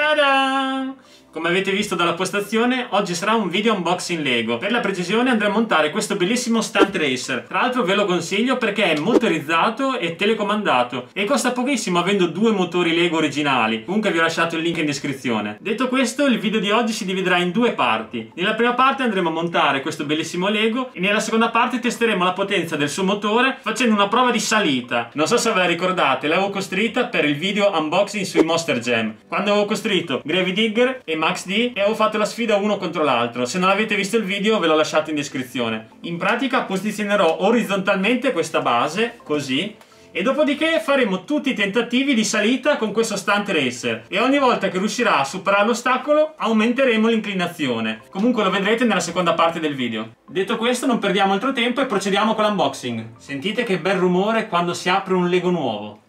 Ta-da! Come avete visto dalla postazione, oggi sarà un video unboxing Lego. Per la precisione andremo a montare questo bellissimo Stunt Racer. Tra l'altro ve lo consiglio perché è motorizzato e telecomandato e costa pochissimo avendo due motori Lego originali. Comunque vi ho lasciato il link in descrizione. Detto questo, il video di oggi si dividerà in due parti. Nella prima parte andremo a montare questo bellissimo Lego e nella seconda parte testeremo la potenza del suo motore facendo una prova di salita. Non so se ve la ricordate, l'avevo costruita per il video unboxing sui Monster Jam, quando avevo costruito Gravy Digger e Max D e avevo fatto la sfida uno contro l'altro. Se non avete visto il video ve l'ho lasciato in descrizione. In pratica posizionerò orizzontalmente questa base, così, e dopodiché faremo tutti i tentativi di salita con questo Stunt Racer e ogni volta che riuscirà a superare l'ostacolo aumenteremo l'inclinazione. Comunque lo vedrete nella seconda parte del video. Detto questo, non perdiamo altro tempo e procediamo con l'unboxing. Sentite che bel rumore quando si apre un Lego nuovo.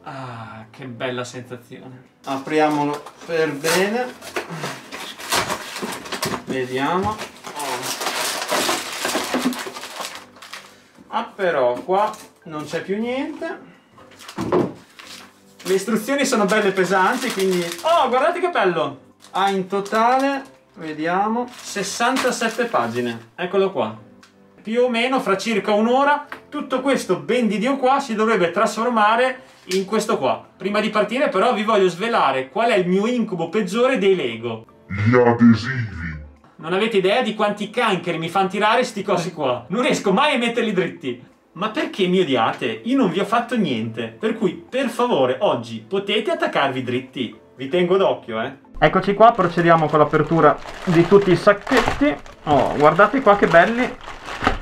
Ah, che bella sensazione. Apriamolo per bene. Vediamo. Ah, però qua non c'è più niente. Le istruzioni sono belle pesanti, quindi... Oh, guardate che bello! Ha in totale, vediamo, 67 pagine. Eccolo qua. Più o meno fra circa un'ora tutto questo ben di Dio qua si dovrebbe trasformare in questo qua. Prima di partire però vi voglio svelare qual è il mio incubo peggiore dei Lego. Gli adesivi. Non avete idea di quanti cancheri mi fanno tirare sti cosi qua. Non riesco mai a metterli dritti. Ma perché mi odiate? Io non vi ho fatto niente. Per cui, per favore, oggi potete attaccarvi dritti. Vi tengo d'occhio, eh. Eccoci qua, procediamo con l'apertura di tutti i sacchetti. Oh, guardate qua che belli.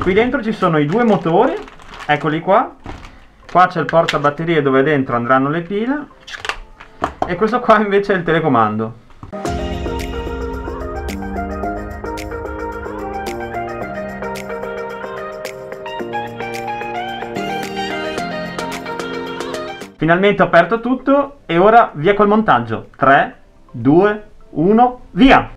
Qui dentro ci sono i due motori. Eccoli qua. Qua c'è il portabatterie dove dentro andranno le pile. E questo qua invece è il telecomando. Finalmente ho aperto tutto e ora via col montaggio. 3, 2, 1, via!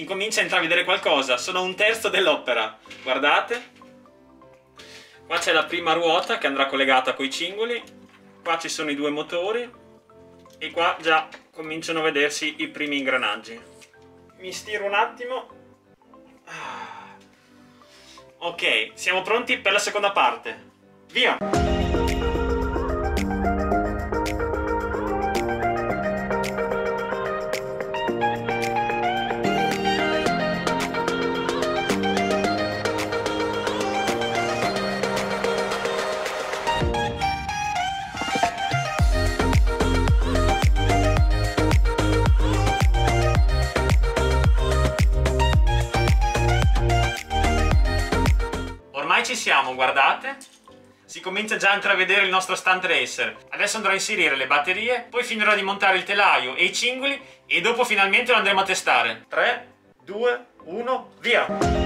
Comincia a intravedere qualcosa, sono un terzo dell'opera, guardate. Qua c'è la prima ruota che andrà collegata coi cingoli, qua ci sono i due motori e qua già cominciano a vedersi i primi ingranaggi. Mi stiro un attimo. Ok, siamo pronti per la seconda parte, via! Ci siamo, guardate, si comincia già a intravedere il nostro Stunt Racer. Adesso andrò a inserire le batterie, poi finirò di montare il telaio e i cingoli e dopo finalmente lo andremo a testare. 3, 2, 1, via!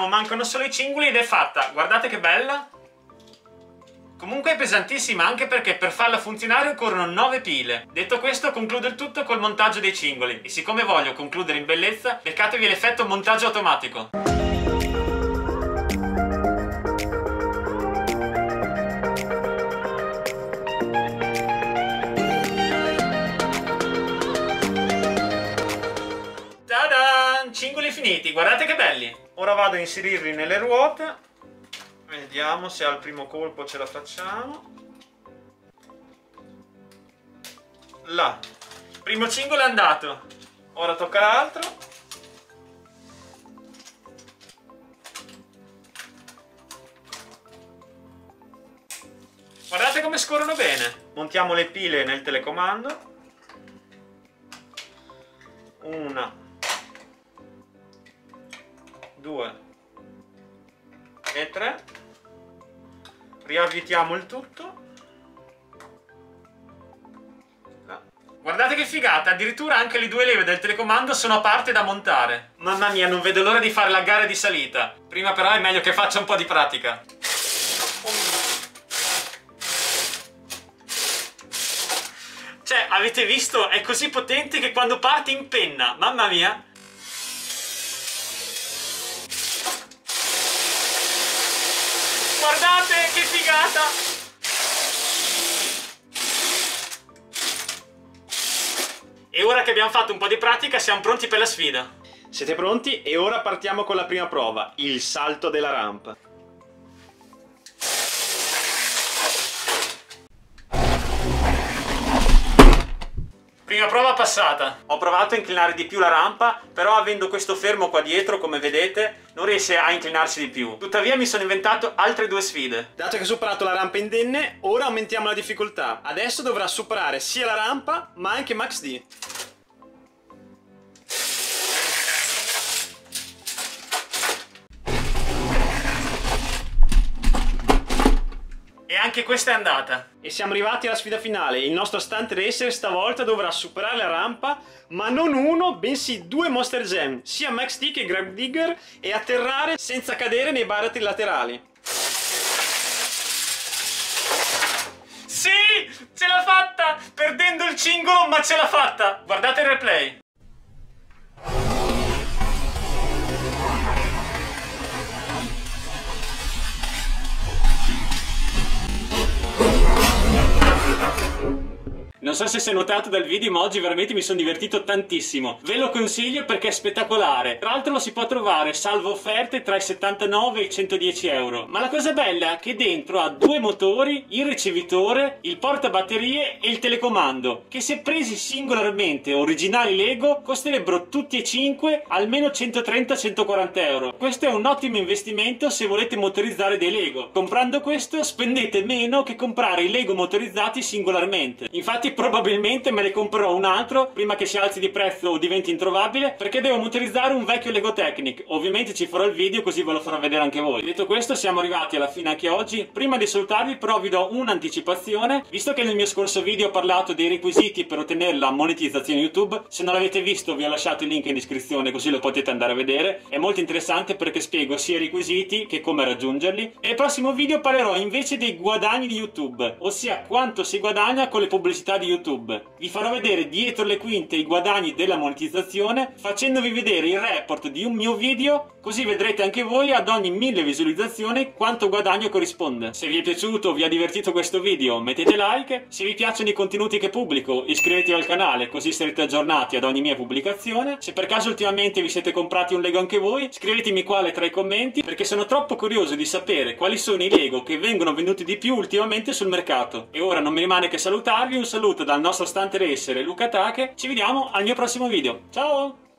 Mancano solo i cingoli ed è fatta, guardate che bella. Comunque è pesantissima anche perché per farla funzionare occorrono 9 pile. Detto questo concludo il tutto col montaggio dei cingoli e siccome voglio concludere in bellezza beccatevi l'effetto montaggio automatico. cingoli finiti, guardate che belli. Ora vado a inserirli nelle ruote, vediamo se al primo colpo ce la facciamo. Là, primo cingolo è andato, ora tocca l'altro. Guardate come scorrono bene. Montiamo le pile nel telecomando. 1, 2 e 3. Riavvitiamo il tutto. Guardate che figata, addirittura anche le due leve del telecomando sono a parte da montare. Mamma mia, non vedo l'ora di fare la gara di salita. Prima però è meglio che faccia un po' di pratica. Cioè, avete visto? È così potente che quando parte impenna. Mamma mia. Guardate che figata. E ora che abbiamo fatto un po' di pratica siamo pronti per la sfida. Siete pronti? E ora partiamo con la prima prova, il salto della rampa. Prima prova passata. Ho provato a inclinare di più la rampa, però avendo questo fermo qua dietro, come vedete, non riesce a inclinarsi di più. Tuttavia mi sono inventato altre due sfide. Dato che ha superato la rampa indenne, ora aumentiamo la difficoltà. Adesso dovrà superare sia la rampa, ma anche Max D. E anche questa è andata. E siamo arrivati alla sfida finale. Il nostro stunt racer stavolta dovrà superare la rampa, ma non uno, bensì due Monster Jam, sia Max D che Grab Digger, e atterrare senza cadere nei baratri laterali. Sì! Ce l'ha fatta! Perdendo il cingolo, ma ce l'ha fatta! Guardate il replay. Non so se si è notato dal video, ma oggi veramente mi sono divertito tantissimo. Ve lo consiglio perché è spettacolare. Tra l'altro lo si può trovare salvo offerte tra i 79 e i 110 euro. Ma la cosa bella è che dentro ha due motori, il ricevitore, il portabatterie e il telecomando, che se presi singolarmente originali Lego costerebbero tutti e 5 almeno 130-140 euro. Questo è un ottimo investimento se volete motorizzare dei Lego. Comprando questo spendete meno che comprare i Lego motorizzati singolarmente. Infatti probabilmente me ne comprerò un altro prima che si alzi di prezzo o diventi introvabile, perché devo motorizzare un vecchio Lego Technic. Ovviamente ci farò il video così ve lo farò vedere anche voi. Detto questo, siamo arrivati alla fine anche oggi. Prima di salutarvi però vi do un'anticipazione, visto che nel mio scorso video ho parlato dei requisiti per ottenere la monetizzazione YouTube. Se non l'avete visto vi ho lasciato il link in descrizione così lo potete andare a vedere. È molto interessante perché spiego sia i requisiti che come raggiungerli. E nel prossimo video parlerò invece dei guadagni di YouTube, ossia quanto si guadagna con le pubblicità di YouTube. Vi farò vedere dietro le quinte i guadagni della monetizzazione, facendovi vedere il report di un mio video, così vedrete anche voi ad ogni 1000 visualizzazioni quanto guadagno corrisponde. Se vi è piaciuto o vi ha divertito questo video mettete like, se vi piacciono i contenuti che pubblico iscrivetevi al canale così sarete aggiornati ad ogni mia pubblicazione. Se per caso ultimamente vi siete comprati un Lego anche voi, scrivetemi quale tra i commenti perché sono troppo curioso di sapere quali sono i Lego che vengono venduti di più ultimamente sul mercato. E ora non mi rimane che salutarvi, un saluto dal nostro stunt racer Luca Take, ci vediamo al mio prossimo video. Ciao!